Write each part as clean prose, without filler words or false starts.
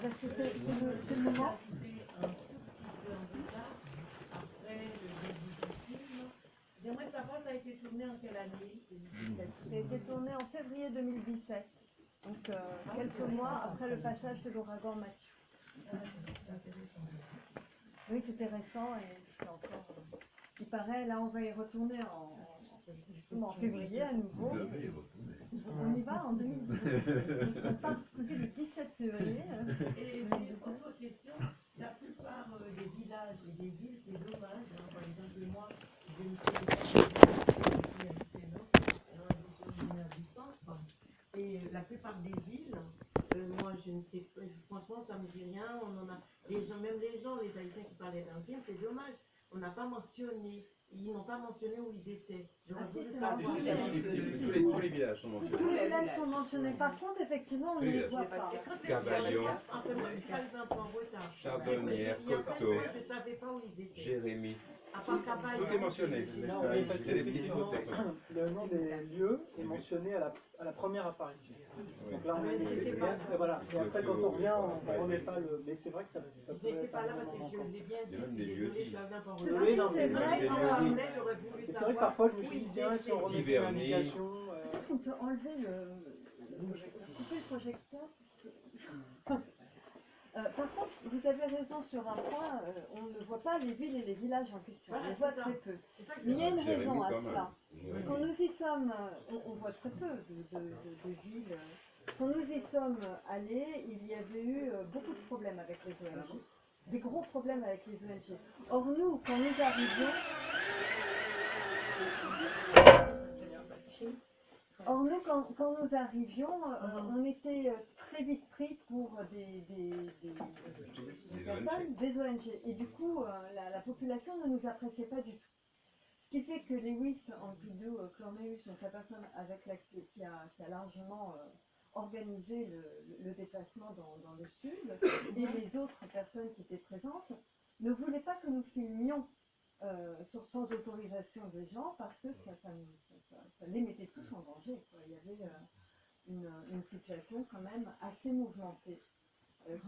parce que c'est le moment. J'aimerais savoir, ça a été tourné en quelle année? Ça a été tourné en février 2017, donc quelques mois après le passage de l'ouragan Mathieu. Oui, c'était récent et c'était encore... il paraît, là on va y retourner justement en février à nouveau. On y va en 2017. On part ce coup-ci le 17 février. Et autre question, la plupart des villages et des villes, c'est dommage. Hein, par exemple, moi, je me du centre. Et la plupart des villes, moi je ne sais pas, franchement ça me dit rien. On en a, les gens, même les gens, les Haïtiens qui parlaient d'un film, c'est dommage. On n'a pas mentionné, ils n'ont pas mentionné où ils étaient. J'aurais voulu savoir. Tous les villages sont mentionnés. Tous les villages sont mentionnés. Par contre, effectivement, on ne les voit pas. Cavaillon, Après, moi, je suis arrivée un peu en retard. Charbonnière, Coteau, Je ne savais pas où ils étaient. Jérémy. À part Cavaillon. Tout est mentionné. Non, oui, parce qu'effectivement, le nom des lieux est mentionné à la première apparition. Donc là, on est voilà. Et après, quand on revient, on ne remet pas le. Mais c'est vrai que ça Je n'étais pas là parce que je l'ai bien dit. Désolée, je l'avais un peu en retard. Oui, non, c'est vrai. C'est vrai que parfois, je me suis dit, tiens, si on remet une indication. Est-ce qu'on peut enlever couper le projecteur? Par contre, vous avez raison sur un point, on ne voit pas les villes et les villages en question, on les voit très peu. Mais il y a une raison à cela. Quand nous y sommes, on voit très peu de villes. Quand nous y sommes allés, il y avait eu beaucoup de problèmes avec les ONG, des gros problèmes avec les ONG. Or nous, quand nous arrivions, quand nous arrivions, on était très vite pris pour des personnes, des ONG. Et du coup, la population ne nous appréciait pas du tout. Ce qui fait que Lewis Ampidou Cornelius, donc la personne qui a largement organisé le déplacement dans le sud, et les autres personnes qui étaient présentes, ne voulaient pas que nous filmions sans autorisation des gens, parce que ça les mettait tous en danger, quoi. Il y avait une situation quand même assez mouvementée,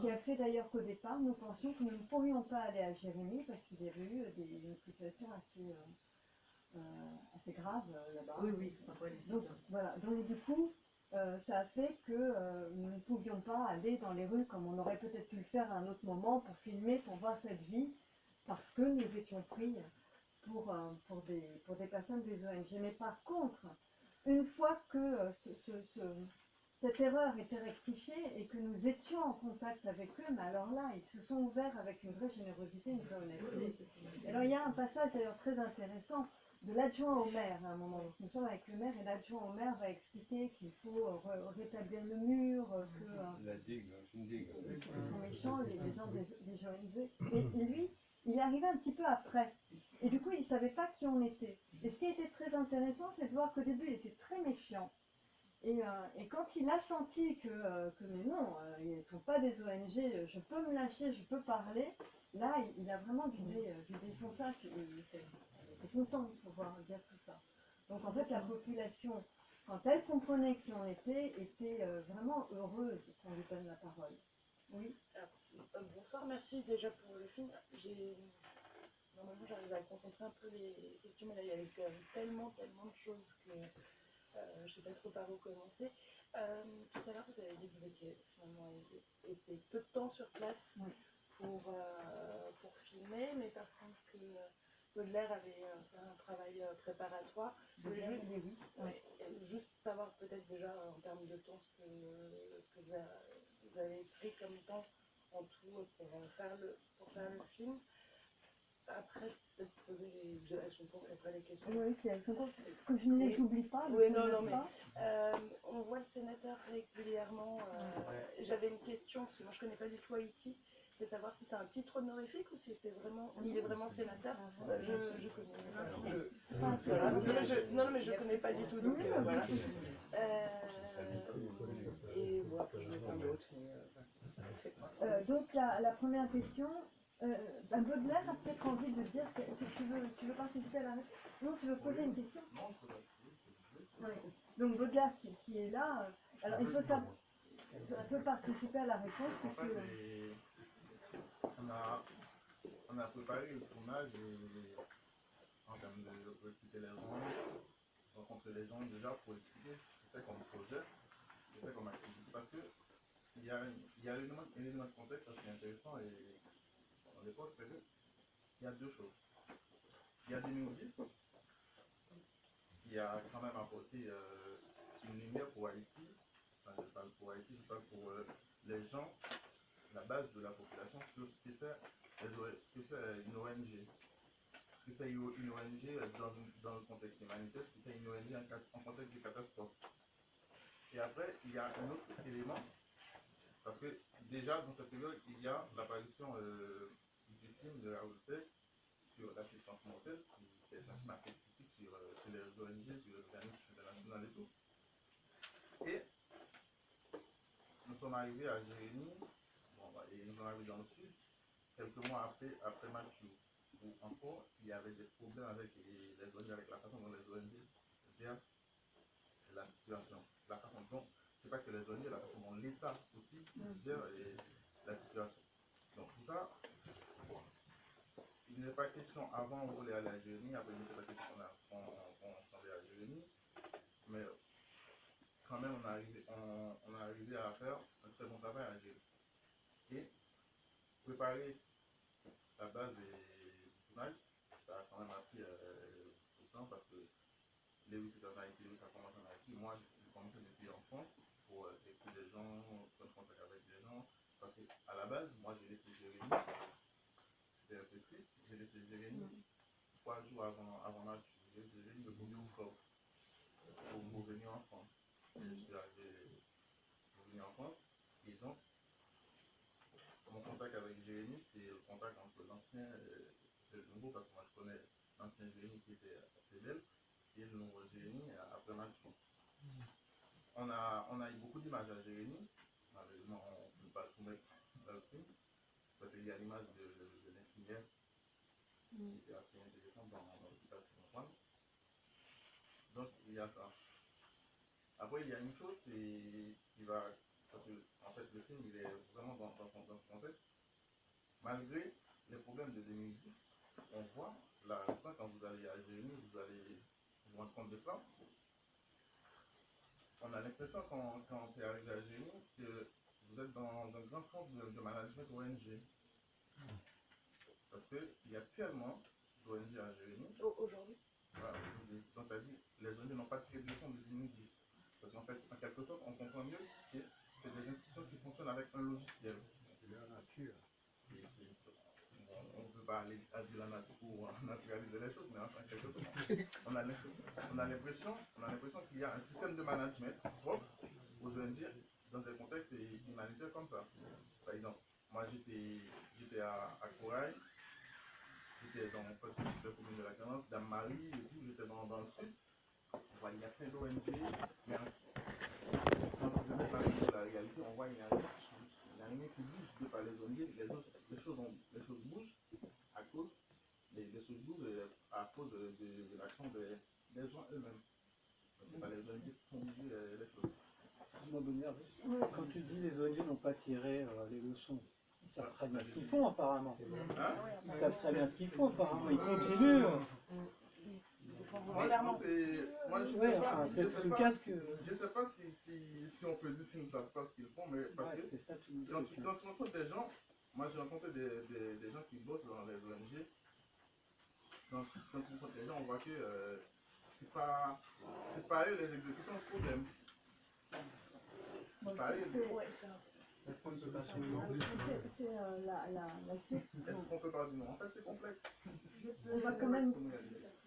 qui a fait d'ailleurs qu'au départ, nous pensions que nous ne pourrions pas aller à Jérémy, parce qu'il y avait eu une situation assez grave là-bas. Oui. Donc, voilà. Donc du coup, ça a fait que nous ne pouvions pas aller dans les rues comme on aurait peut-être pu le faire à un autre moment pour filmer, pour voir cette vie, parce que nous étions pris pour des personnes des ONG. Mais par contre, une fois que cette erreur était rectifiée et que nous étions en contact avec eux, mais alors là, ils se sont ouverts avec une vraie générosité, une vraie honnêteté. Alors il y a un passage d'ailleurs très intéressant de l'adjoint au maire à un moment. Donc, nous sommes avec le maire et l'adjoint au maire va expliquer qu'il faut rétablir le mur, que La digue, une digue. ils sont méchants, les gens des ONG. Et lui, il est arrivé un petit peu après. Et du coup, il ne savait pas qui on était. Et ce qui a été très intéressant, c'est de voir qu'au début, il était très méfiant. Et quand il a senti que mais non, ils ne sont pas des ONG, je peux me lâcher, je peux parler, là, il a vraiment vidé son sac. Et il était content de pouvoir dire tout ça. Donc en fait, la population, quand elle comprenait qui on était vraiment heureuse qu'on lui donne la parole. Oui. Bonsoir, merci déjà pour le film. Normalement, j'arrive à concentrer un peu les questions, mais là, il y avait tellement de choses que je ne sais pas trop par où commencer. Tout à l'heure, vous avez dit que vous étiez finalement été peu de temps sur place pour filmer, mais par contre que Baudelaire avait fait un travail préparatoire. Je voulais juste savoir peut-être déjà en termes de temps ce que vous avez pris comme temps en tout pour faire le film. Après, peut-être poser elles sont courtes, après les questions. Oui, elles sont courtes, que je ne les oublie pas. Oui, non, mais on voit le sénateur régulièrement. J'avais une question, parce que moi je ne connais pas du tout Haïti, c'est savoir si c'est un titre honorifique ou si il est vraiment sénateur. Je connais pas. Non, mais je ne connais pas du tout, donc voilà. Et bon, après je vais prendre l'autre. Donc la première question, Baudelaire a peut-être envie de dire que tu veux participer à la réponse? Non, tu veux poser une question? Oui. Donc Baudelaire qui est là, alors il faut savoir... un peu participer à la réponse En puisque fait, on a préparé le tournage en termes de recruter les gens, rencontrer les gens déjà pour expliquer ce que c'est comme projet, ce que c'est comme activité. Parce que il y a un élément de contexte assez intéressant et à l'époque, c'est que il y a deux choses. Il y a 2010 qui a quand même apporté une lumière pour Haïti. Enfin, je parle pour Haïti, je parle pour les gens, la base de la population, sur ce que c'est une ONG. Ce que c'est une ONG dans le contexte humanitaire, ce que c'est une ONG en contexte de catastrophe. Et après, il y a un autre élément, parce que déjà dans cette période, il y a l'apparition du film de Raoul Peck sur l'assistance mortelle, qui est un film assez critique sur les ONG, sur les organismes internationaux et tout. Et nous sommes arrivés à Jérémy, et nous sommes arrivés dans le sud, quelques mois après Mathieu, où encore il y avait des problèmes avec les ONG, avec la façon dont les ONG gèrent la situation. La façon dont, c'est pas que les ONG, la façon dont l'État aussi gère la situation. Donc tout ça, il n'est pas question, avant on voulait aller à Jérémy, après il n'est pas question qu'on s'en allait à Jérémy, mais quand même on a arrivé à faire un très bon travail à Jérémy. Et préparer la base du tournage, ça a quand même appris tout le temps parce que Lévis c'est en Haïti, Lévis ça commence en Haïti. Moi, j'ai commencé depuis en France pour écouter des gens, prendre contact avec des gens. Parce qu'à la base, moi j'ai laissé Jérémy, c'était un peu triste, j'ai laissé Jérémy 3 jours avant Mathieu. J'ai laissé Jérémy le 1er octobre pour venir en France. Et je suis arrivé pour venir en France. Et donc, mon contact avec Jérémy, c'est le contact entre l'ancien et le nouveau, parce que moi je connais l'ancien Jérémy qui était à Fidèle et le nouveau Jérémy après Mathieu. On a eu beaucoup d'images à Jérémy, malheureusement on ne peut pas tout mettre dans le film, parce qu'il y a l'image de l'infirmière qui était assez intéressante dans l'hôpital Saint-Antoine. Donc il y a ça. Après il y a une chose, c'est qui va, parce que en fait le film il est vraiment dans son contexte. Malgré les problèmes de 2010, on voit, là, quand vous allez à Jérémy, vous allez vous rendre compte de ça. On a l'impression quand on est arrivé à Jérémy que vous êtes dans un grand centre de management ONG. Parce qu'il y a tellement d'ONG à Jérémy. Aujourd'hui. Voilà, donc ça dit, les ONG n'ont pas tiré de leçon de 2010. Parce qu'en fait, en quelque sorte, on comprend mieux que c'est des institutions qui fonctionnent avec un logiciel. C'est la nature. On ne peut pas aller à de la nature pour naturaliser les choses, mais en quelque sorte, on a l'impression qu'il y a un système de management propre aux ONG dans des contextes humanitaires comme ça. Par exemple, moi j'étais à Corail, j'étais dans la commune de la Canance, dans Marie et tout, j'étais dans le sud. Il y a plein d'ONG, mais quand vous devez parler de la réalité, on voit qu'il n'y a rien qui bouge de par les ONG, les choses bougent à cause de l'action des gens eux-mêmes. C'est pas les ONG qui font bouger les choses. Quand tu dis les ONG n'ont pas tiré les leçons, ils savent très bien ce qu'ils font apparemment. Hein? Ils savent très bien ce qu'ils font apparemment, ils continuent. Moi, je sais pas, c'est le casque. Je sais pas si on peut dire s'ils ne savent pas ce qu'ils font, mais parce que quand tu rencontres des gens, moi j'ai rencontré des gens qui bossent dans les ONG. Donc quand tu rencontres des gens, on voit que c'est pas eux les exécutants de problème. C'est pas eux. Est-ce qu'on ne peut pas C'est la suite. Est-ce qu'on peut pas dire non? En fait, c'est complexe. On va quand même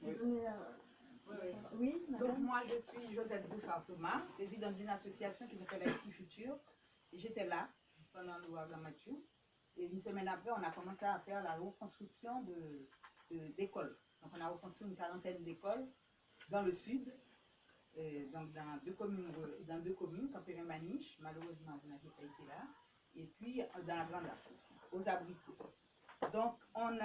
donner Oui, Donc madame. moi je suis Josette Bouffard-Thomas, présidente d'une association qui s'appelle Haïti Futur. Et j'étais là pendant l'ouragan Mathieu. Et une semaine après, on a commencé à faire la reconstruction d'écoles. Donc on a reconstruit une 40aine d'écoles dans le sud, donc dans deux communes, Campéré-Maniche, malheureusement vous n'avez pas été là, et puis dans la Grande Asse aussi, aux abricots. Donc on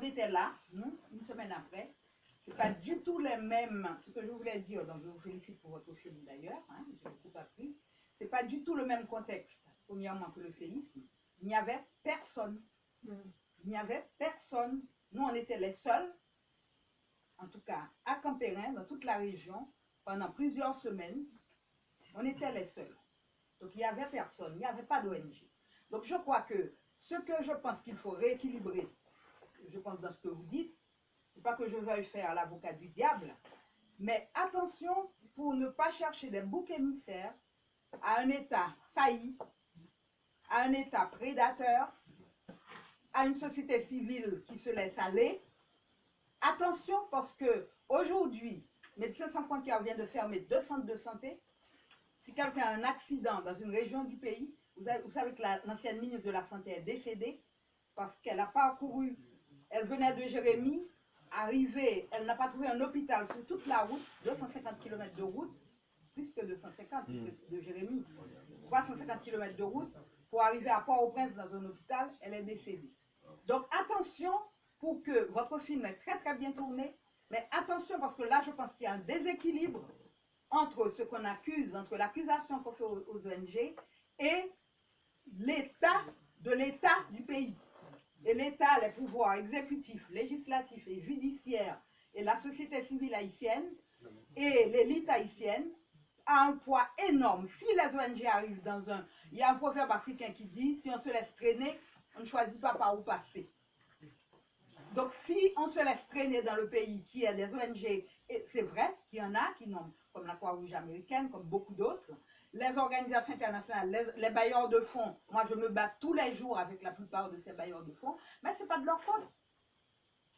était là, nous, une semaine après. C'est pas du tout les mêmes, ce que je voulais dire, donc je vous félicite pour votre film d'ailleurs, hein, j'ai beaucoup appris. c'est pas du tout le même contexte, premièrement, que le séisme. Il n'y avait personne. Il n'y avait personne. Nous, on était les seuls, en tout cas à Campérin, dans toute la région, pendant plusieurs semaines. On était les seuls. Donc, il n'y avait personne. Il n'y avait pas d'ONG. Donc, je crois que ce que je pense qu'il faut rééquilibrer, je pense dans ce que vous dites, c'est pas que je veuille faire l'avocat du diable, mais attention pour ne pas chercher des boucs émissaires à un État failli, à un État prédateur, à une société civile qui se laisse aller. Attention parce que aujourd'hui, Médecins sans frontières vient de fermer 2 centres de santé. Si quelqu'un a un accident dans une région du pays, vous savez que l'ancienne ministre de la Santé est décédée parce qu'elle a parcouru, elle venait de Jérémie, arrivée, elle n'a pas trouvé un hôpital sur toute la route, 250 km de route, plus que 250 de Jérémie, 350 km de route, pour arriver à Port-au-Prince dans un hôpital, elle est décédée. Donc attention pour que votre film est très très bien tourné, mais attention parce que là je pense qu'il y a un déséquilibre entre ce qu'on accuse, entre l'accusation qu'on fait aux ONG et l'état du pays. Et l'État, les pouvoirs exécutifs, législatifs et judiciaires et la société civile haïtienne et l'élite haïtienne a un poids énorme. Si les ONG arrivent dans un... Il y a un proverbe africain qui dit, si on se laisse traîner, on ne choisit pas par où passer. Donc si on se laisse traîner dans le pays qui a des ONG, et c'est vrai qu'il y en a qui n'ont, comme la Croix-Rouge américaine, comme beaucoup d'autres, les organisations internationales, les bailleurs de fonds, moi je me bats tous les jours avec la plupart de ces bailleurs de fonds, mais ce n'est pas de leur faute.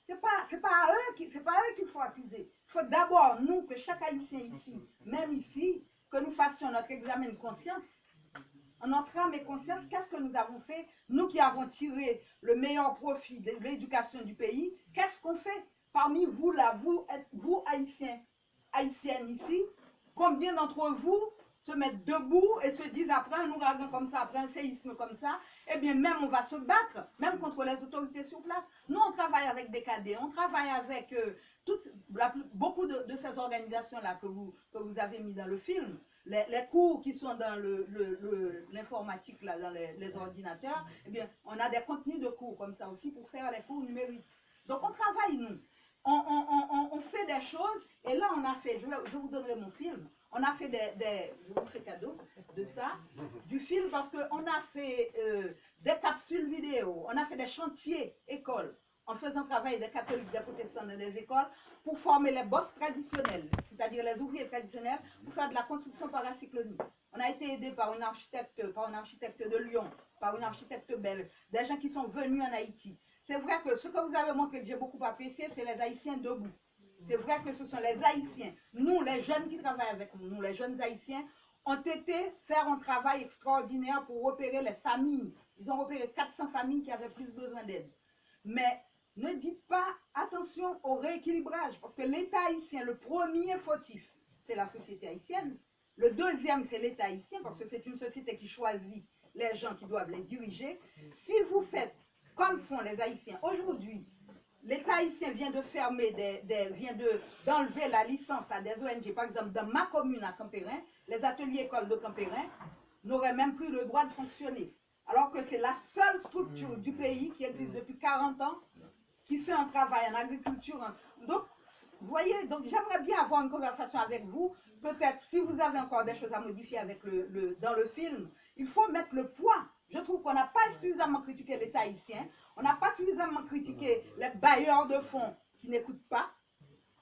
C'est pas à eux qu'il faut accuser. Il faut d'abord, nous, que chaque Haïtien ici, même ici, que nous fassions notre examen de conscience. En notre âme et conscience, qu'est-ce que nous avons fait? Nous qui avons tiré le meilleur profit de l'éducation du pays, qu'est-ce qu'on fait? Parmi vous là, vous Haïtiens, Haïtiennes ici, combien d'entre vous se mettent debout et se disent après un ouragan comme ça, après un séisme comme ça, eh bien même on va se battre, même contre les autorités sur place. Nous on travaille avec des cadets, on travaille avec beaucoup de ces organisations-là que vous avez mis dans le film. Les cours qui sont dans l'informatique, là, dans les ordinateurs, eh bien on a des contenus de cours comme ça aussi pour faire les cours numériques. Donc on travaille nous, on fait des choses et là on a fait, je vous donnerai mon film, on a fait je vous fais cadeau de ça, du film parce qu'on a fait des capsules vidéo, on a fait des chantiers écoles en faisant travailler des catholiques, des protestants dans des écoles pour former les boss traditionnels, c'est-à-dire les ouvriers traditionnels pour faire de la construction paracyclonique. On a été aidé par un architecte de Lyon, par une architecte belge, des gens qui sont venus en Haïti. C'est vrai que ce que vous avez montré que j'ai beaucoup apprécié, c'est les Haïtiens debout. C'est vrai que ce sont les Haïtiens, nous les jeunes qui travaillent avec nous, les jeunes Haïtiens, ont été faire un travail extraordinaire pour repérer les familles. Ils ont repéré 400 familles qui avaient plus besoin d'aide. Mais ne dites pas attention au rééquilibrage, parce que l'État haïtien, le premier fautif, c'est la société haïtienne. Le deuxième, c'est l'État haïtien, parce que c'est une société qui choisit les gens qui doivent les diriger. Si vous faites comme font les Haïtiens aujourd'hui, l'État haïtien vient de fermer, d'enlever la licence à des ONG. Par exemple, dans ma commune à Campérin, les ateliers écoles de Campérin n'auraient même plus le droit de fonctionner. Alors que c'est la seule structure du pays qui existe depuis 40 ans, qui fait un travail en agriculture. Donc, vous voyez, donc j'aimerais bien avoir une conversation avec vous. Peut-être, si vous avez encore des choses à modifier avec dans le film, il faut mettre le poids. Je trouve qu'on n'a pas suffisamment critiqué l'État haïtien, on n'a pas suffisamment critiqué les bailleurs de fonds qui n'écoutent pas.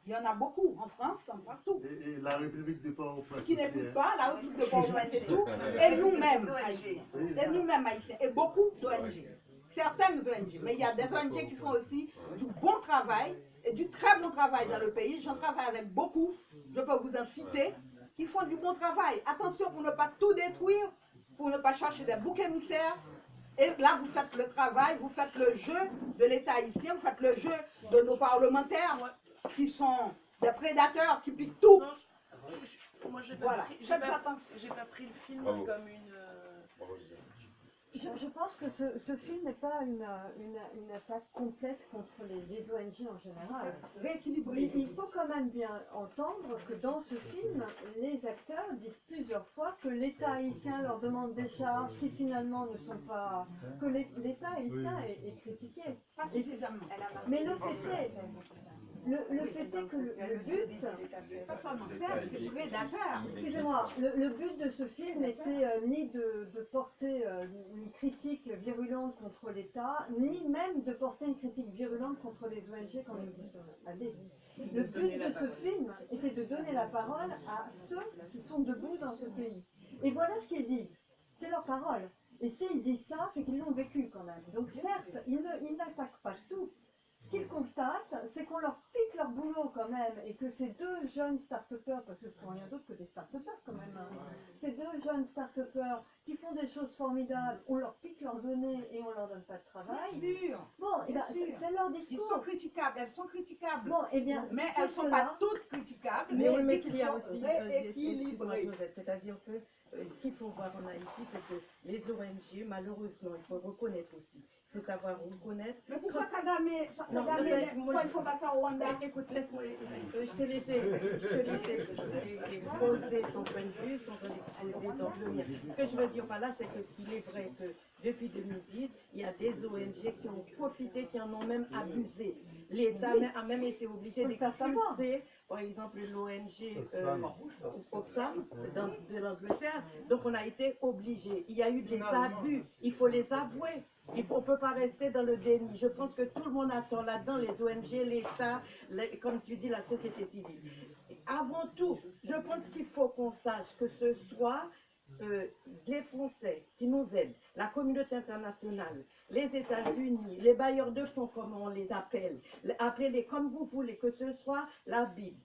Il y en a beaucoup en France, partout. Et la République de Port-au-Prince. Qui n'écoutent pas, la République de Port-au-Prince et tout. Et nous-mêmes, Haïtiens. Et nous-mêmes, Haïtiens. Et beaucoup d'ONG. Certaines ONG. Mais il y a des ONG qui font aussi du bon travail et du très bon travail dans le pays. J'en travaille avec beaucoup. Je peux vous en citer. Qui font du bon travail. Attention pour ne pas tout détruire, pour ne pas chercher des boucs émissaires. Et là, vous faites le travail, vous faites le jeu de l'État haïtien, vous faites le jeu de nos parlementaires qui sont des prédateurs, qui piquent tout. Moi, j'ai Voilà. pas pris le film comme une... Je pense que ce film n'est pas une attaque complète contre les ONG en général. Rééquilibrer. Il faut quand même bien entendre que dans ce film, les acteurs disent plusieurs fois que l'État haïtien leur demande des charges qui finalement ne sont pas... que l'État haïtien est critiqué. Pas suffisamment. Mais le fait est que le but... Pas seulement faire, c'est prédateur. Excusez-moi, le but de ce film n'était ni de porter une critique virulente contre l'État, ni même de porter une critique virulente contre les ONG comme nous disons. Allez. Le but de ce film était de donner la parole à ceux qui sont debout dans ce pays. Et voilà ce qu'ils disent. C'est leur parole. Et s'ils disent ça, c'est qu'ils l'ont vécu quand même. Donc certes, ils n'attaquent pas tout. Ce qu'ils constatent, c'est qu'on leur pique leur boulot quand même, et que ces deux jeunes start-upers, parce que ce ne sont rien d'autre que des start-upers quand même, hein, ces deux jeunes start-upers qui font des choses formidables, on leur pique leurs données et on leur donne pas de travail. Bien sûr. Bon, et ben, c'est leur Ils discours. sont critiquables, elles sont critiquables. Bon, et bien, Mais c'est elles ne sont cela. pas toutes critiquables. Mais Mais mais il il y a faut aussi rééquilibrer. c'est-à-dire que ce qu'il faut voir en Haïti, c'est que les ONG, malheureusement, il faut reconnaître aussi. Il faut savoir reconnaître. Mais pourquoi Kagame, Non, Kagame, mais moi, pourquoi il faut passer au Rwanda? Écoute, laisse-moi. Je te laisse exposer ton point de vue, sans exposer donc le mien. Ce que je veux dire par là, c'est que qu'il est vrai que depuis 2010, il y a des ONG qui ont profité, qui en ont même abusé. L'État a même été obligé d'expulser, par exemple, l'ONG Oxfam de l'Angleterre. Donc on a été obligé. Il y a eu des abus, il faut les avouer. On ne peut pas rester dans le déni. Je pense que tout le monde attend là-dedans, les ONG, l'État, comme tu dis, la société civile. Avant tout, je pense qu'il faut qu'on sache que ce soit les Français qui nous aident, la communauté internationale, les États-Unis, les bailleurs de fonds, comme on les appelle, appelez-les comme vous voulez, que ce soit la Bible,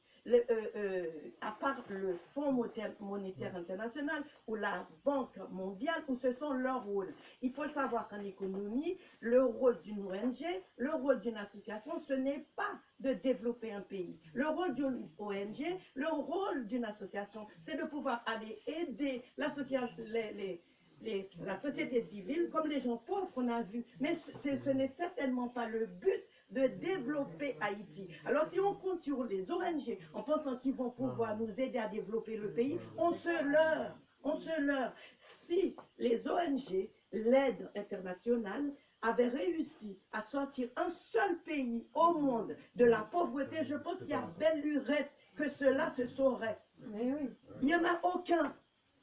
à part le Fonds monétaire international ou la Banque mondiale, où ce sont leurs rôles. Il faut savoir qu'en économie, le rôle d'une ONG, le rôle d'une association, ce n'est pas de développer un pays. Le rôle d'une ONG, le rôle d'une association, c'est de pouvoir aller aider la société civile, comme les gens pauvres qu'on a vus. Mais ce n'est certainement pas le but de développer Haïti. Alors si on compte sur les ONG en pensant qu'ils vont pouvoir nous aider à développer le pays, on se leurre. Si les ONG, l'aide internationale, avaient réussi à sortir un seul pays au monde de la pauvreté, je pense qu'il y a belle lurette que cela se saurait. Mais oui. Il n'y en a aucun.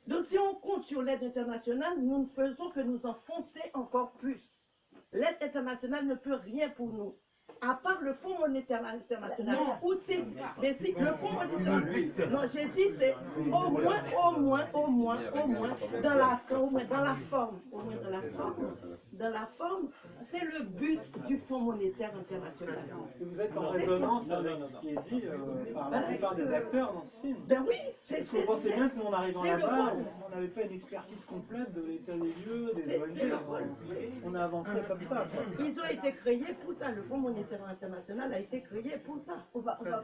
Donc si on compte sur l'aide internationale, nous ne faisons que nous enfoncer encore plus. L'aide internationale ne peut rien pour nous. À part le Fonds monétaire international, où c'est, mais si le Fonds monétaire international, non, j'ai dit c'est au moins dans la forme, c'est le but du Fonds monétaire international. Et vous êtes en résonance avec ce qui est dit par la plupart des acteurs dans ce film. Ben oui, Parce qu'on pensait bien que nous on arrivant là-bas, on n'avait pas une expertise complète de l'état des lieux, des ONG. On a avancé comme ça. Ils ont été créés pour ça. Le Fonds monétaire international a été créé pour ça. On va faire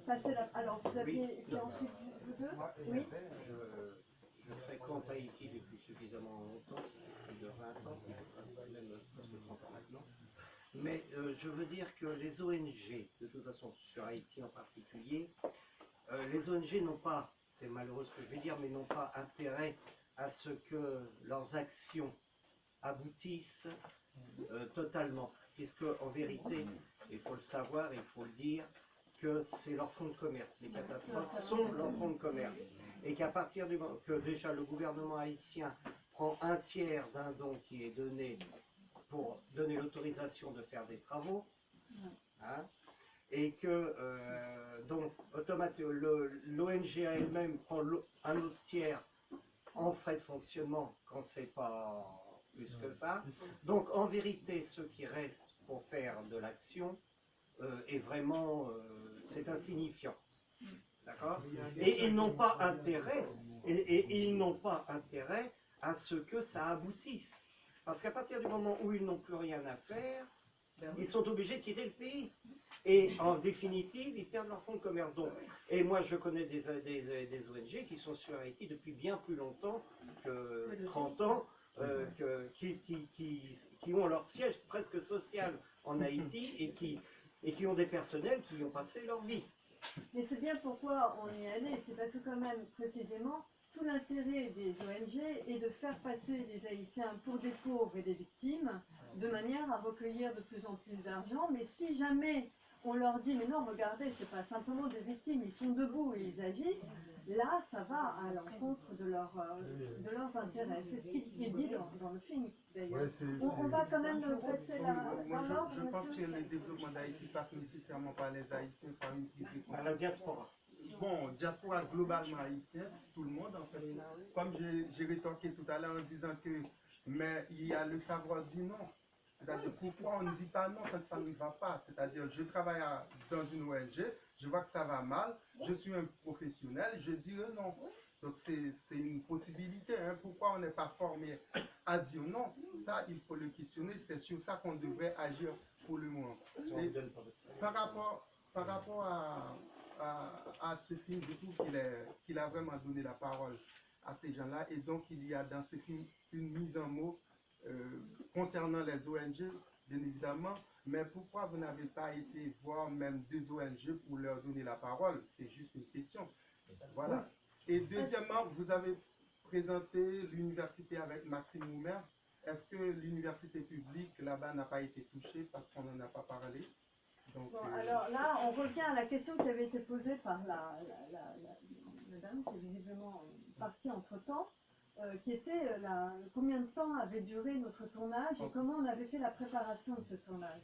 passer la... Alors, vous aviez... Puis ensuite, vous deux? Oui. Je fréquente Haïti depuis suffisamment longtemps, plus de 20 ans, même presque 30 ans maintenant. Mais je veux dire que les ONG, de toute façon sur Haïti en particulier, les ONG n'ont pas, c'est malheureux ce que je vais dire, mais n'ont pas intérêt à ce que leurs actions aboutissent totalement. Puisque en vérité, il faut le savoir, il faut le dire, que c'est leur fonds de commerce. Les catastrophes sont leur fonds de commerce. Et qu'à partir du moment que déjà le gouvernement haïtien prend un tiers d'un don qui est donné pour donner l'autorisation de faire des travaux, hein, et que donc automatiquement l'ONG elle-même prend un autre tiers en frais de fonctionnement quand c'est pas plus que ça. Donc en vérité, ce qui reste pour faire de l'action est vraiment, c'est insignifiant. D'accord? Et ils n'ont pas intérêt, ils n'ont pas intérêt à ce que ça aboutisse. Parce qu'à partir du moment où ils n'ont plus rien à faire, ils sont obligés de quitter le pays. Et en définitive, ils perdent leur fonds de commerce. Donc, et moi, je connais des ONG qui sont sur Haïti depuis bien plus longtemps que 30 ans, qui ont leur siège presque social en Haïti et qui ont des personnels qui y ont passé leur vie. Mais c'est bien pourquoi on y est allé, c'est parce que quand même, précisément, tout l'intérêt des ONG est de faire passer les Haïtiens pour des pauvres et des victimes, de manière à recueillir de plus en plus d'argent. Mais si jamais on leur dit, mais non, regardez, c'est pas simplement des victimes, ils sont debout et ils agissent, là, ça va à l'encontre de leurs intérêts. C'est ce qui est dit dans le film, d'ailleurs. Ouais, On va quand même passer Oui, là. moi, je pense que le développement d'Haïti passe nécessairement par les Haïtiens, par une prise de Par la diaspora. Bon, diaspora globalement haïtienne, tout le monde en fait. Comme j'ai rétorqué tout à l'heure en disant que, mais il y a le savoir dire non. C'est-à-dire pourquoi on ne dit pas non quand ça ne va pas. C'est-à-dire je travaille dans une ONG, je vois que ça va mal, je suis un professionnel, je dirais non. Donc c'est une possibilité. Hein. Pourquoi on n'est pas formé à dire non? Ça, il faut le questionner. C'est sur ça qu'on devrait agir pour le moment. Et par rapport à ce film, je trouve qu'il a vraiment donné la parole à ces gens-là. Et donc, il y a dans ce film une mise en mots concernant les ONG, bien évidemment. Mais pourquoi vous n'avez pas été voir même des ONG pour leur donner la parole? C'est juste une question. Voilà. Et deuxièmement, vous avez présenté l'université avec Maxime Moumer. Est-ce que l'université publique là-bas n'a pas été touchée parce qu'on n'en a pas parlé? Donc, bon, alors là, on revient à la question qui avait été posée par la dame, c'est visiblement partie entre-temps, qui était combien de temps avait duré notre tournage et comment on avait fait la préparation de ce tournage.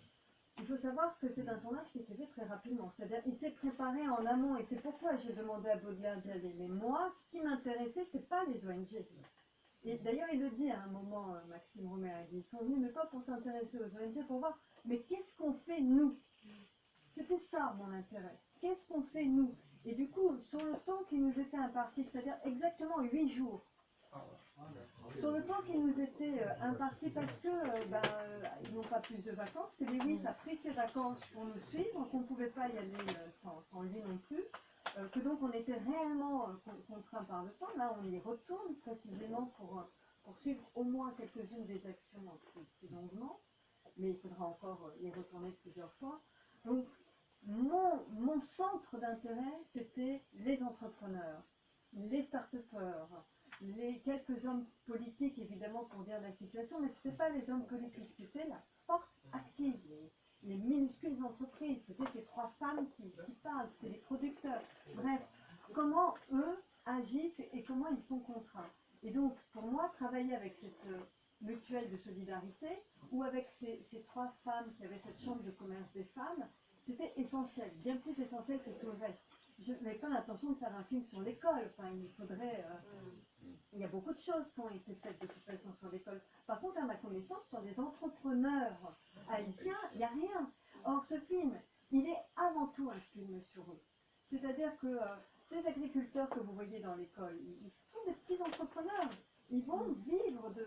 Il faut savoir que c'est un tournage qui s'est fait très rapidement, c'est-à-dire il s'est préparé en amont et c'est pourquoi j'ai demandé à Baudelaire d'y aller. Mais moi, ce qui m'intéressait, ce n'était pas les ONG. Et d'ailleurs, il le dit à un moment, Maxime Romer, ils sont venus, mais pas pour s'intéresser aux ONG, pour voir, mais qu'est-ce qu'on fait nous? C'était ça mon intérêt. Qu'est-ce qu'on fait nous? Et du coup, sur le temps qui nous était imparti, c'est-à-dire exactement 8 jours, sur le temps qui nous était imparti parce que ils n'ont pas plus de vacances, que Lewis a pris ses vacances pour nous suivre, qu'on ne pouvait pas y aller sans lui non plus, que donc on était réellement contraints par le temps. Là, on y retourne précisément pour suivre au moins quelques-unes des actions plus longuement, mais il faudra encore y retourner plusieurs fois. Donc, mon centre d'intérêt, c'était les entrepreneurs, les start-upers, les quelques hommes politiques, évidemment, pour dire la situation, mais ce n'était pas les hommes politiques, c'était la force active, les minuscules entreprises, c'était ces 3 femmes qui parlent, c'était les producteurs. Bref, comment eux agissent et comment ils sont contraints. Et donc, pour moi, travailler avec cette mutuelle de solidarité ou avec ces 3 femmes qui avaient cette chambre de commerce des femmes, c'était essentiel, bien plus essentiel que tout le reste. Je n'avais pas l'intention de faire un film sur l'école, enfin, il faudrait... il y a beaucoup de choses qui ont été faites de toute façon sur l'école. Par contre, à ma connaissance, sur les entrepreneurs haïtiens, il n'y a rien. Or, ce film, il est avant tout un film sur eux. C'est-à-dire que ces agriculteurs que vous voyez dans l'école, ils sont des petits entrepreneurs. Ils vont vivre de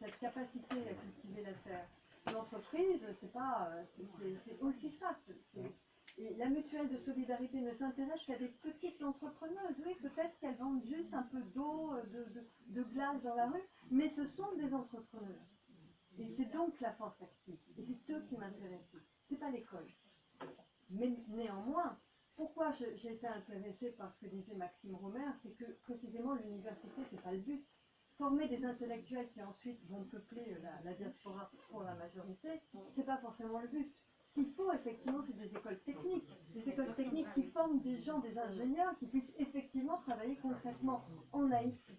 cette capacité à cultiver la terre. L'entreprise, c'est aussi ça. Et la mutuelle de solidarité ne s'intéresse qu'à des petites entrepreneuses. Oui, peut-être qu'elles vendent juste un peu d'eau, de glace dans la rue, mais ce sont des entrepreneurs. Et c'est donc la force active. Et c'est eux qui m'intéressaient. C'est pas l'école. Mais néanmoins, pourquoi j'ai été intéressée par ce que disait Maxime Romer, c'est que précisément l'université, c'est pas le but. Former des intellectuels qui ensuite vont peupler la diaspora pour la majorité, c'est pas forcément le but. Ce qu'il faut effectivement, c'est des écoles techniques qui forment des gens, des ingénieurs qui puissent effectivement travailler concrètement en Haïti.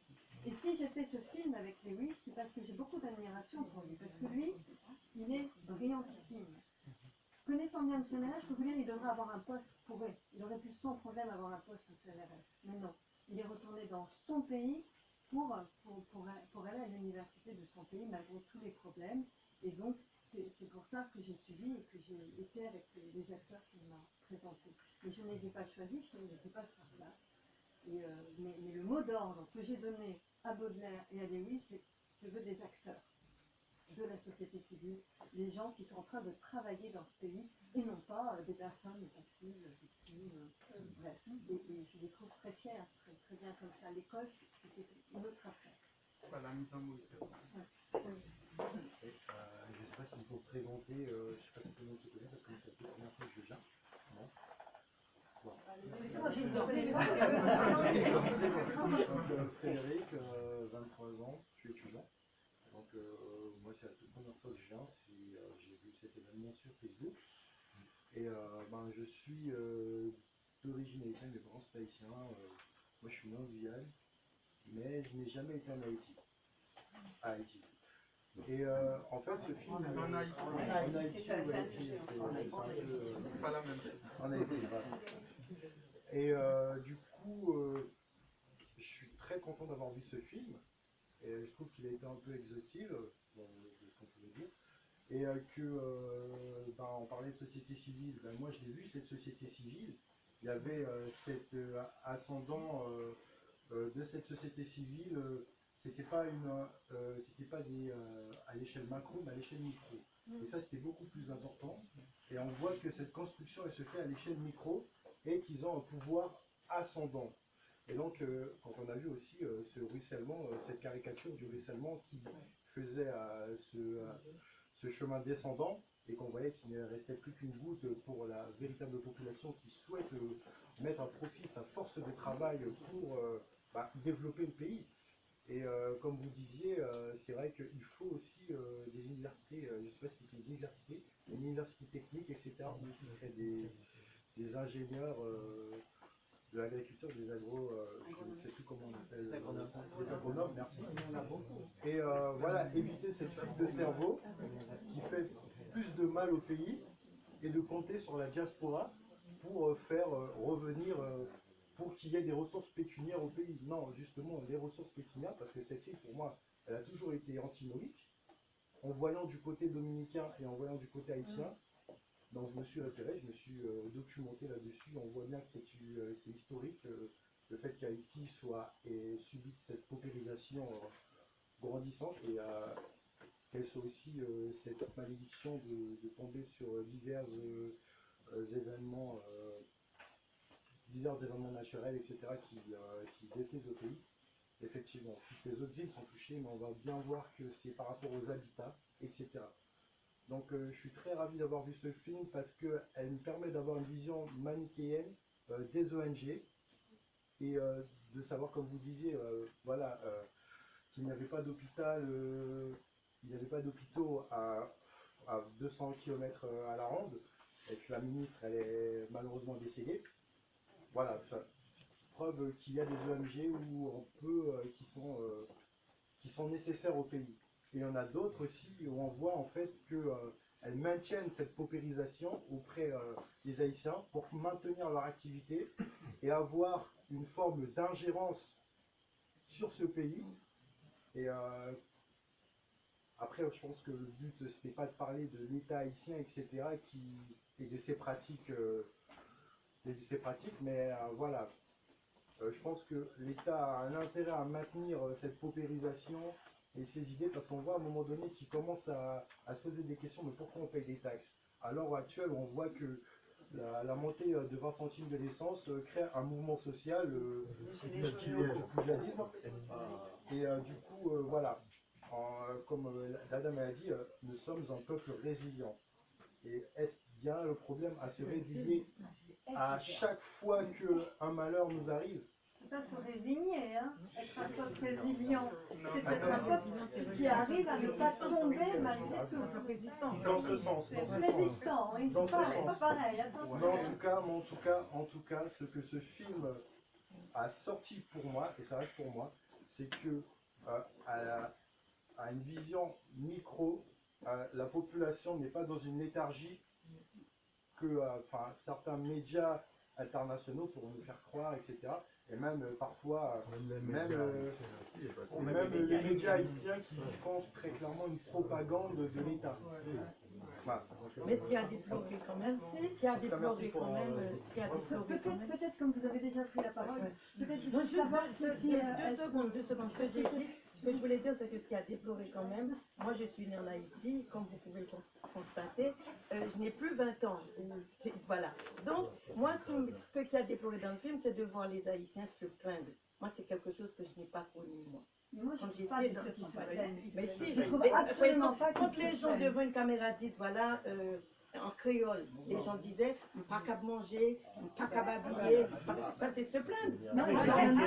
Et si j'ai fait ce film avec Lewis, c'est parce que j'ai beaucoup d'admiration pour lui, parce que lui, il est brillantissime. Connaissant bien le CNRS, je peux vous dire qu'il devrait avoir un poste pour eux. Il aurait pu sans problème avoir un poste au CNRS. Mais non, il est retourné dans son pays pour aller à l'université de son pays malgré tous les problèmes. Et donc, c'est pour ça que j'ai suivi et que j'ai été avec les acteurs qu'il m'a présentés. Mais je ne les ai pas choisis, je n'étais pas sur place. Mais le mot d'ordre que j'ai donné à Baudelaire et à Lewis, c'est je veux des acteurs de la société civile, des gens qui sont en train de travailler dans ce pays et non pas des personnes passives, victimes, bref. Et je les trouve très fiers, très bien comme ça. L'école, c'était une autre affaire. Pas la mise en mots. Je ne sais pas s'il faut présenter, je ne sais pas si tout le monde se connaît parce que c'est la première fois que je viens. Non. Bon. Donc, Frédéric, 23 ans, je suis étudiant. Donc moi c'est la toute première fois que je viens, j'ai vu cet événement sur Facebook. Et je suis d'origine haïtienne, mes parents sont haïtiens. Moi je suis né en Guyane, mais je n'ai jamais été en Haïti. À Haïti. Et en fait, ce film. En Haïti. En Haïti, c'est pas la même. En Haïti, voilà. Et du coup, je suis très content d'avoir vu ce film. Et je trouve qu'il a été un peu exotique, de ce qu'on pouvait dire. Et on parlait de société civile. Moi, je l'ai vu, cette société civile. Il y avait cet ascendant de cette société civile. C'était pas à l'échelle macro, mais à l'échelle micro. Et ça, c'était beaucoup plus important. Et on voit que cette construction, elle se fait à l'échelle micro et qu'ils ont un pouvoir ascendant. Et donc, quand on a vu aussi ce ruissellement, cette caricature du ruissellement qui faisait ce chemin descendant, et qu'on voyait qu'il ne restait plus qu'une goutte pour la véritable population qui souhaite mettre à profit sa force de travail pour développer le pays. Et comme vous disiez, c'est vrai qu'il faut aussi des universités, je ne sais pas si c'était une université technique, etc., où il y a des ingénieurs de l'agriculture, des agro, je ne sais plus comment on appelle, des agronomes, merci. Et voilà, éviter cette fuite de cerveau qui fait plus de mal au pays et de compter sur la diaspora pour faire revenir, pour qu'il y ait des ressources pécuniaires au pays. Non, justement, les ressources pécuniaires, parce que cette île, pour moi, elle a toujours été antinomique. En voyant du côté dominicain et en voyant du côté haïtien, donc je me suis référé, je me suis documenté là-dessus. On voit bien que c'est historique, le fait qu'Haïti subisse cette paupérisation grandissante et qu'elle soit aussi cette malédiction de tomber sur divers événements naturels, etc., qui détruisent le pays. Effectivement, toutes les autres îles sont touchées, mais on va bien voir que c'est par rapport aux habitats, etc. Donc je suis très ravi d'avoir vu ce film parce qu'elle me permet d'avoir une vision manichéenne des ONG et de savoir, comme vous disiez, qu'il n'y avait pas d'hôpital, il n'y avait pas d'hôpitaux à 200 km à la ronde, et que la ministre, elle est malheureusement décédée. Voilà, preuve qu'il y a des ONG où on peut, qui sont nécessaires au pays. Et il y en a d'autres aussi où on voit en fait qu'elles maintiennent cette paupérisation auprès des Haïtiens pour maintenir leur activité et avoir une forme d'ingérence sur ce pays. Et après, je pense que le but, c'était pas de parler de l'État haïtien, etc., et de ses pratiques, mais voilà. Je pense que l'État a un intérêt à maintenir cette paupérisation et ces idées, parce qu'on voit à un moment donné qu'ils commencent à se poser des questions, mais pourquoi on paye des taxes? À l'heure actuelle, on voit que la montée de 20 centimes de l'essence crée un mouvement social, du poujadisme. Et du coup, voilà, comme la dame a dit, nous sommes un peuple résilient. Et est-ce bien le problème à se résilier à chaque fois qu'un malheur nous arrive? C'est pas se résigner, hein, être un peuple résilient. C'est être un peuple qui arrive à ne pas tomber malgré tout. Dans ce sens. Résistant, oui, c'est pas pareil. En tout cas, ce que ce film a sorti pour moi, et ça reste pour moi, c'est que à une vision micro, la population n'est pas dans une léthargie que certains médias internationaux pourront nous faire croire, etc. Et même parfois, même les médias haïtiens qui font très clairement une propagande de l'État. Voilà. Mais ce qui a déploré quand même, peut-être comme vous avez déjà pris la parole, peut-être deux savoir ce qui est... secondes. Ce que je voulais dire, c'est que ce qui a déploré quand même, moi je suis née en Haïti, comme vous pouvez le constater, je n'ai plus 20 ans. Voilà. Donc, moi, ce qui a déploré dans le film, c'est de voir les Haïtiens se plaindre. Moi, c'est quelque chose que je n'ai pas connu, moi. Moi, je Quand ne suis j'étais pas dans- très citoyenne. Mais si, Je trouve mais absolument pas quand qu'ils les se gens plaignent. devant une caméra disent, voilà, en créole, les gens disaient, pas qu'à manger, pas qu'à m'habiller, ça c'est se plaindre. Non, Mais mais c'est en même temps,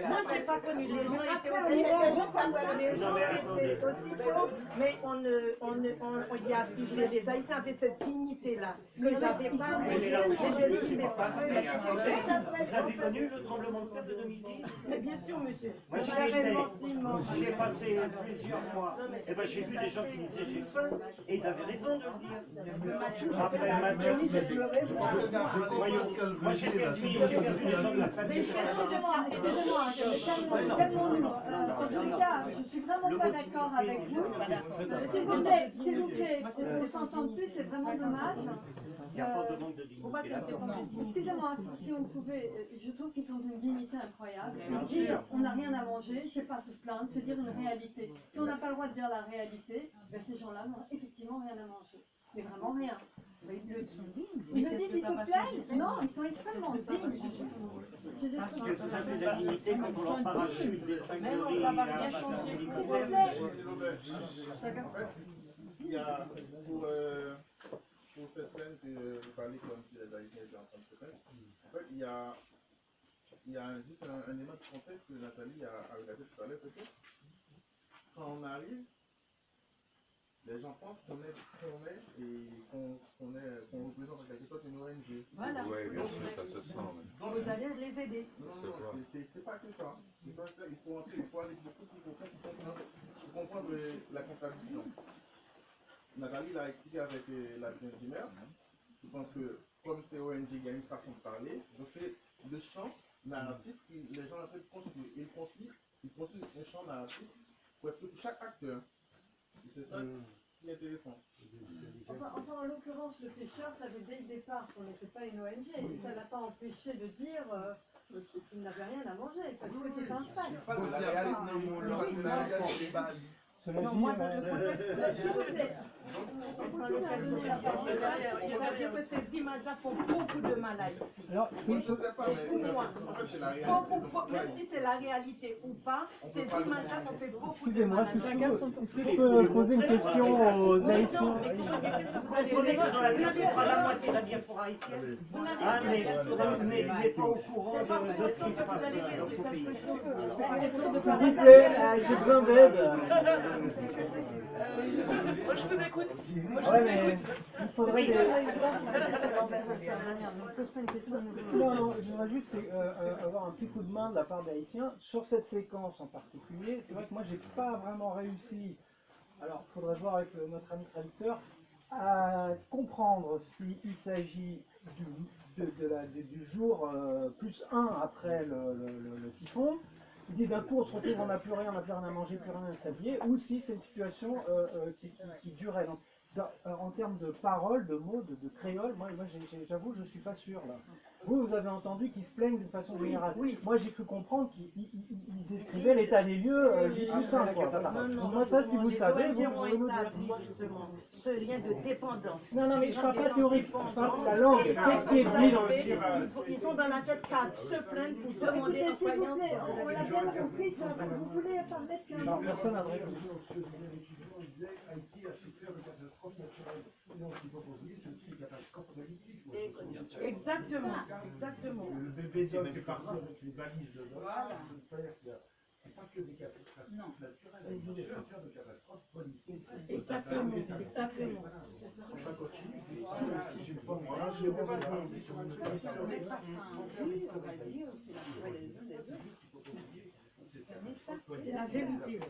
moi je n'ai pas connu, les gens étaient Après, aussi on est pauvres, les gens étaient aussi pauvres, mais il y a, les Haïtiens avaient cette dignité-là, que j'avais pas, mais je ne disais pas. Vous avez connu le tremblement de terre de 2010? Mais bien sûr, monsieur. Moi, j'y ai passé plusieurs mois. Et ben, j'ai vu des gens qui disaient j'ai faim, et ils avaient raison de le dire. Après Mathieu, moi j'ai perdu les gens de la famille. Excusez-moi, calmons-nous. En tout cas, je suis vraiment pas d'accord avec vous. S'il vous plaît, on s'entend plus, c'est vraiment dommage. Il y a pas de manque de dignité là. Excusez-moi, si on pouvait, je trouve qu'ils sont d'une dignité incroyable. Et dire on n'a rien à manger, c'est pas se plaindre, c'est dire une réalité. Si on n'a pas le droit de dire la réalité, ben ces gens-là n'ont effectivement rien à manger. Mais vraiment rien. Ils le disent, ils se plaignent. Non, ils sont extrêmement dignes. Parce que vous avez de la dignité quand on leur parachute des 5 Mais non, riz, ça va rien changer. S'il vous plaît. Il y a, pour cette scène que vous parlez comme si les Haïtiens étaient en train de se plaindre, en fait, il y a juste un élément de contexte que Nathalie a regardé tout à l'heure, c'est que quand on arrive, les gens pensent qu'on représente en quelque sorte une ONG. Voilà. Ouais, bien sûr, ça se sent. Vous allez les aider. Non, c'est pas que ça. Il faut entrer, il faut aller beaucoup plus profond pour comprendre la contradiction. Nathalie l'a expliqué avec l'adjoint du maire. Je pense que comme c'est ONG, il y a une façon de parler. Donc c'est le champ narratif que les gens ont en train de construire. Ils construisent un champ narratif presque pour chaque acteur. Et c'est ça qui est intéressant. Enfin, en l'occurrence, le pêcheur savait dès le départ qu'on n'était pas une ONG. Et ça l'a pas empêché de dire qu'il n'avait rien à manger, parce que c'est un fait. Pas de la réalité, Cela dit, On va dire que ces images-là font beaucoup de mal à Haïti. alors, C'est pour moi. Même si c'est la réalité ou pas, ces images-là ont fait beaucoup de excusez-moi, mal est-ce que je peux poser une question aux Haïtiens? Dans la diaspora, la moitié de la diaspora haïtienne. Ah, mais il n'est pas au courant de ce qui se passe dans ce pays. S'il vous plaît, j'ai besoin d'aide. Moi je vous écoute. Ouais, mais il faudrait des... Non, je voudrais juste avoir un petit coup de main de la part des Haïtiens sur cette séquence en particulier. C'est vrai que moi, j'ai pas vraiment réussi. Alors, il faudrait voir avec notre ami traducteur à comprendre s'il s'agit du jour plus 1 après le typhon. Il dit d'un coup on se retrouve, on n'a plus rien à manger, plus rien à s'habiller, ou si c'est une situation qui durait. Donc, en termes de paroles, de mots, de créole, moi j'avoue je ne suis pas sûr là. Vous avez entendu qu'ils se plaignent d'une façon générale. Oui. Moi j'ai cru comprendre qu'ils décrivaient l'état des lieux plus simple. Voilà. Moi ça si vous savez, vous pouvez nous dire. Justement ce lien de dépendance. Non, mais je ne parle pas théorique, je parle de la langue. Qu'est-ce qui est dit dans le film? Ils ont dans la tête qu'à se plaindre pour demander Écoutez, un s'il vous foyer. plaît, on l'a bien compris, ça, vous voulez parler de Alors, personne n'a de réponse. Haïti a souffert de catastrophes naturelles. Non, ce qu'il faut pas oublier, c'est aussi des catastrophes politiques. Exactement, exactement. Le bébé d'homme qui est parti avec les valises de dollars, c'est pas que des catastrophes naturelles, il y a une affaire de catastrophes politiques. Exactement, exactement. Ça continue. Si j'ai pas moi, je vais pas parler sur une question. C'est la vérité.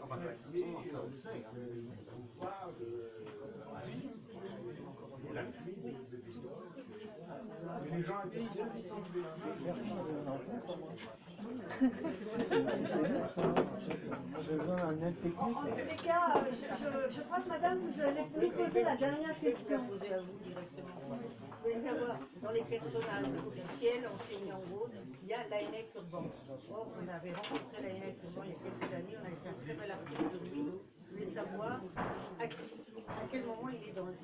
Les gens J'ai besoin d'un aide technique. En tous les cas, je crois que madame, vous allez nous poser la dernière question. Vous voulez savoir, dans les personnages officiels, enseignants ou autres, il y a l'ANEC Urban. Or, on avait rencontré l'ANEC Urban il y a quelques années, on avait fait un très bel article de lui. Je voulais savoir à quel moment il est dans votre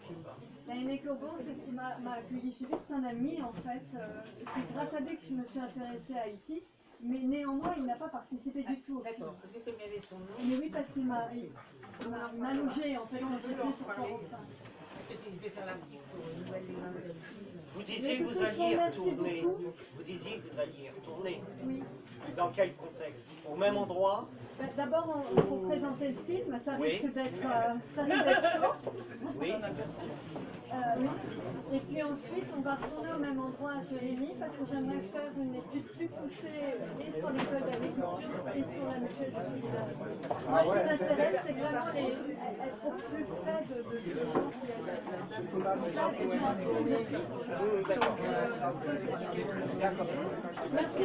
film. L'ANEC Urban, c'est ce qui m'a accueilli chez lui, c'est un ami en fait. C'est grâce à lui que je me suis intéressée à Haïti. Mais néanmoins, il n'a pas participé du tout. D'accord, parce que comme il y avait son nom. Mais oui, parce qu'il m'a logé en fait quand j'étais sur Port-au-Prince. Je vais faire l'article pour une nouvelle des Vous disiez que vous alliez y retourner. Vous disiez que vous alliez y retourner. Oui. Dans quel contexte? Au même endroit? D'abord, il faut présenter le film, ça risque d'être chaud. Oui. Oui. Et puis ensuite, on va retourner au même endroit à Jérémy parce que j'aimerais faire une étude plus poussée et sur l'école d'agriculture et sur la mutuelle de civilisation. Moi, ce qui m'intéresse, c'est vraiment être au plus près de ces gens qui Merci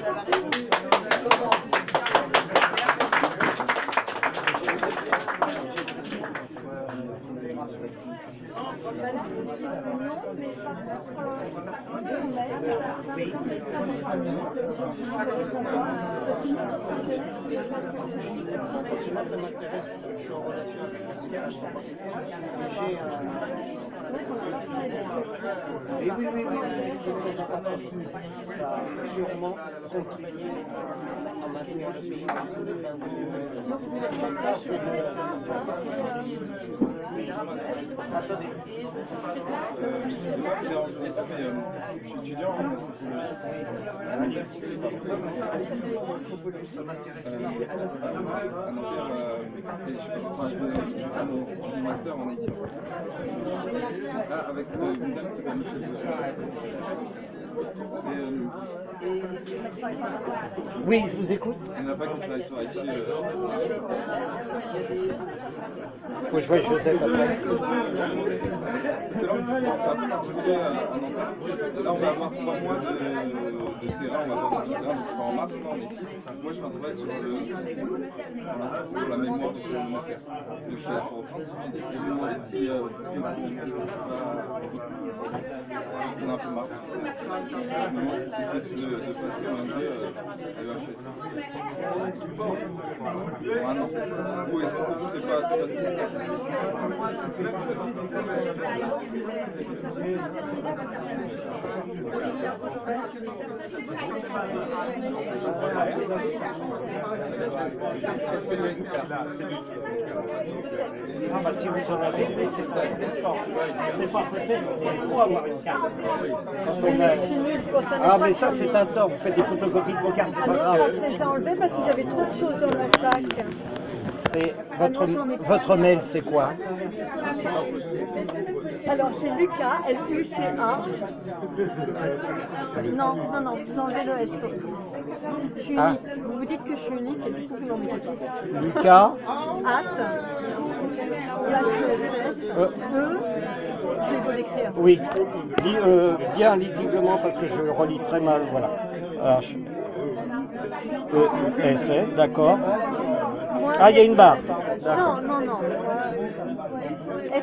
Moi, ça m'intéresse, je suis en relation avec un village, et oui, c'est très important. Ça a sûrement contribué à maintenir le pays sous le symbole. Ça, c'est attendez. Je suis étudiant en anthropologie. Ça m'intéresse. Mon master en Haïti. Là, avec une dame qui s'appelle Michel Boucher. Oui, je vous écoute. On n'a pas qu'on travaille sur Haïti. Faut que je voie Joseph après. C'est là, c'est un peu particulier en Antibes. Là, on va avoir 3 mois de terrain, on va avoir un terrain en mars, non, en Haïti. Moi, je vais travailler sur la mémoire de ce mon père. Donc, je suis à Port-au-Prince. Et je me demandais si, parce que on a un peu marre. Vraiment, c'était de passer un MD à l'EHSS. Pour un an. Ou est-ce que pour vous, c'est pas nécessaire? Ah bah si vous en avez, mais c'est intéressant. C'est pas peut-être, il faut avoir une carte. Ah mais ça c'est un tort, vous faites des photocopies de vos cartes, c'est pas grave. Je les ai enlevées parce que j'avais trop de choses dans mon sac. C'est votre mail, c'est quoi? Alors c'est Lucas, L-U-C-A. Non, vous enlevez le S surtout. Je suis unique. Vous vous dites que je suis unique et du coup vous l'enlevez. Lucas. Je vais vous l'écrire. Oui, bien lisiblement parce que je relis très mal, voilà. H-E-S-S, d'accord. Ah, il y a une barre. Non.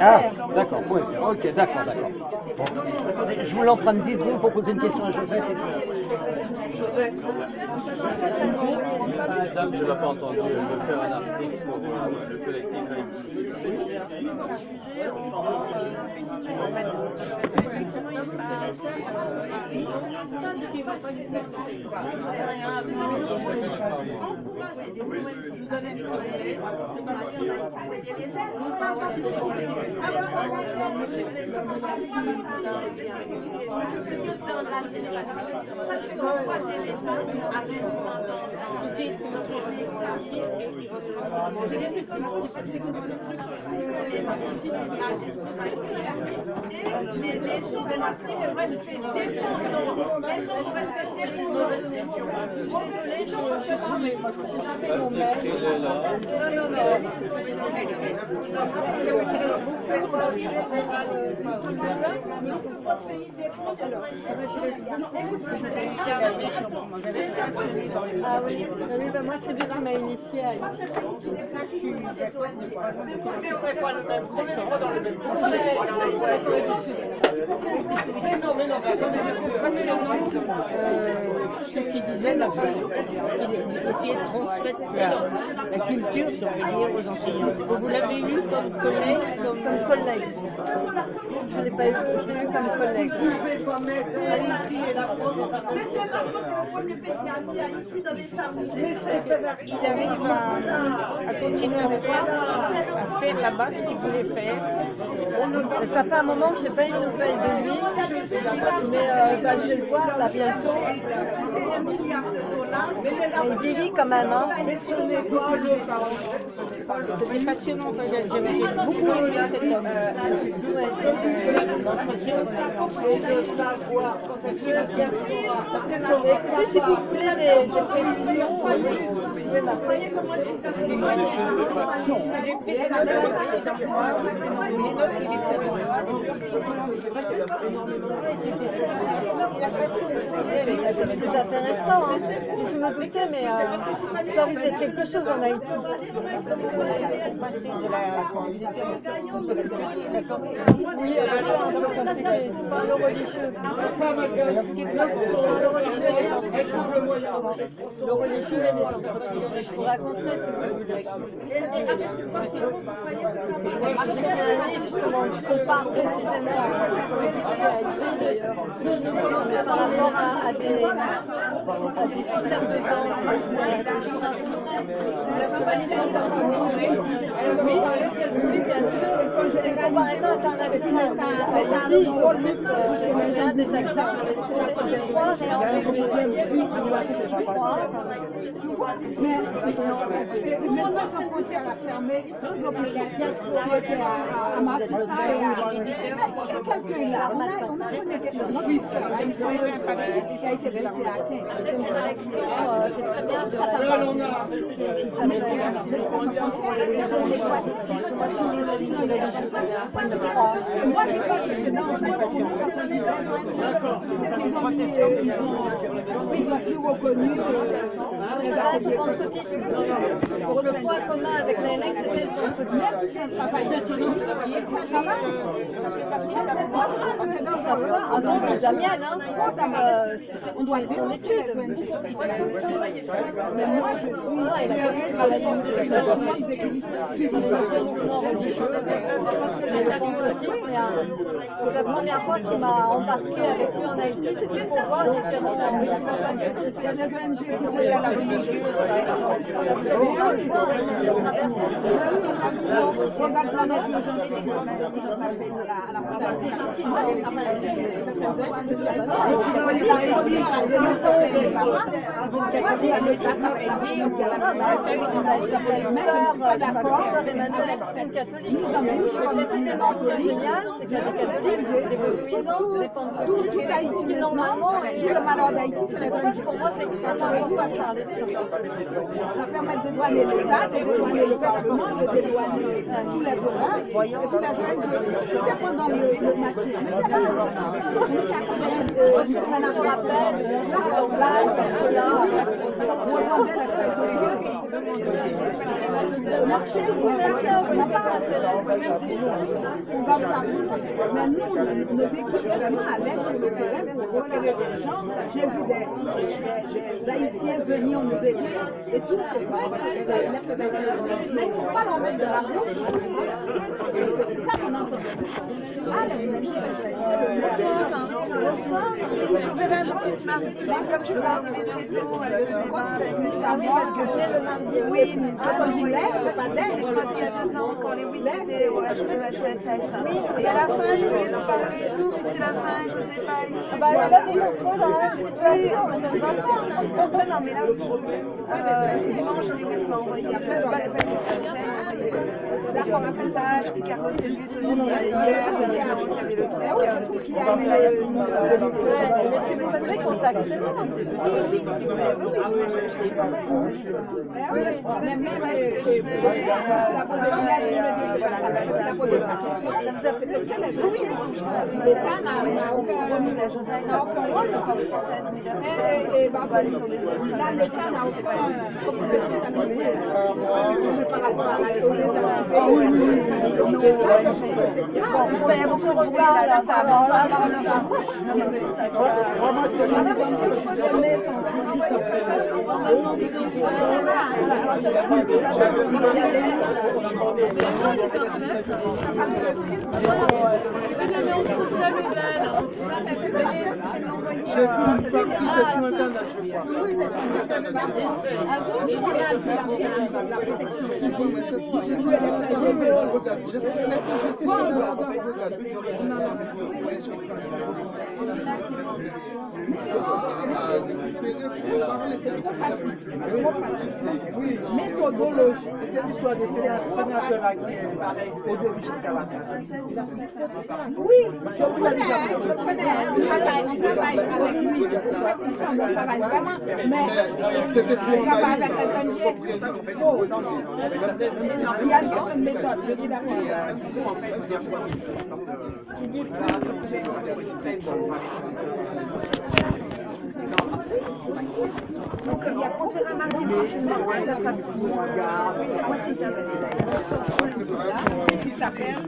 Ah, d'accord, ok, d'accord. Bon. Attendez, je vous l'emprunte 10 secondes pour poser une question à Joseph. Joseph. Madame, je ne l'ai pas entendu, je veux faire un article sur le collectif Ah oui, moi c'est lui qui m'a initié à Haïti. Ce qu'il disait, il essayait de transmettre la culture, si on veut dire, aux enseignants. Vous l'avez eu comme collègue, Comme collègue. Je l'ai pas eu, je l'ai eu comme collègue. Il arrive à continuer à faire là-bas ce qu'il voulait faire. Ça fait un moment que je n'ai pas eu de nouvelles de lui, mais je vais le voir là bientôt. Il vieillit quand même, hein. C'était passionnant, enfin, j'ai beaucoup aimé cet homme. L'entretien, Écoutez, si vous voulez des précisions, vous pouvez m'appeler. J'ai pris des notes de passion. Les notes que j'ai C'est intéressant, hein. Je me doutais, mais ça vous êtes quelque chose en Haïti. Oui, c'est un peu compliqué. C'est pas le religieux. Alors, ce qui est bien, c'est le religieux et les entreprises. Le religieux et les entreprises. Je vous raconterai si vous voulez. J'ai fait un livre justement, je compare précisément à Haïti d'ailleurs, par rapport à des systèmes de vente. Oui, bien sûr. J'ai des comparaisons internationales. Haïti, un des acteurs, c'est y croire et en Médecins sans frontières a fermé deux hôpitaux qui étaient à Matissa et à... Il y a quelqu'un là, on a connu notre soeur, qui a été blessée à 15. c'est très bien. Médecins sans frontières, ils ont les droits moi, je pense que c'est dangereux pour nous quand on dit c'est qu'ils ont mis, ils ont plus reconnu que les ateliers. Pour le point commun avec la NX, c'était le même si un travail de tourisme, ça travaille. Moi, je pense que c'est dangereux. Ah non, mais la mienne, hein. On doit dénoncer les ONG. Mais moi, je suis éclairée par la c'est la première fois qu'il m'a embarqué avec lui en Haïti, c'était pour voir différents. Il y a des ONG qui sont à la religieuse, par exemple. Regarde Planète Urgence, ça fait à la montagne. Moi, j'ai travaillé avec certaines ONG, je suis ici. On est la première à dénoncer les parents. Moi, j'ai travaillé avec la mais je ne suis pas d'accord avec cette mise en bouche comme précisément ce qui est génial, c'est que les catholiques, les tout Haïti maintenant, tout le malheur d'Haïti, c'est les ONG. Pour moi, c'est extrêmement à ça. Ça permet de dédouaner l'État, de dédouaner le Parlement, de dédouaner tous les voleurs. Et puis la ONG, je sais pendant le match, on était là, on était à combien de semaines avant l'appel, là, on vendait la feuille de le marché, on n'a pas comme ça. Mais nous, nos équipes vraiment allaient sur le terrain pour repérer des gens. J'ai vu des Haïtiens venir nous aider et tout, c'est vrai que c'est mettre les Haïtiens. Mais il ne faut pas leur mettre de la bouche. C'est ça qu'on entend. Ah, les Haïtiens, bonsoir. Je verrai un peu plus mardi, mais comme je parle de métro, je crois que c'est mis à voir parce que dès le mardi, oui, comme je l'ai, pas d'aide. J'ai croisé il y a 2 ans quand les oui, c'était au HESS. Oui, et à la fin, je voulais vous parler et tout, puis c'était la fin, je ne sais pas. Bah là, c'est trop dans la situation, mais ça se va pas. Non, mais là, dimanche, les West m'ont envoyé un peu, d'accord, un message, puis Carlos et lui aussi, hier, il y avait le train. Oui, je trouve qu'il y a une... Mais c'est vrai qu'on t'a accepté. Oui, l'État n'a aucun rôle, la Josée n'a aucun rôle en tant que française, là, l'État n'a aucun J'ai vu une partie, c'est sur Internet, je crois. Oui, méthodologie. Et cette histoire de sénateur-là qui est pareil au début jusqu'à la fin. Oui, je connais, on travaille avec lui, on travaille vraiment, mais c'était trop pas avec les ONG. Il y a une question de méthode, je dis d'accord. Donc il y a transféré un mardi tranquillement, ça sera plus moi ce qu'il s'appelle.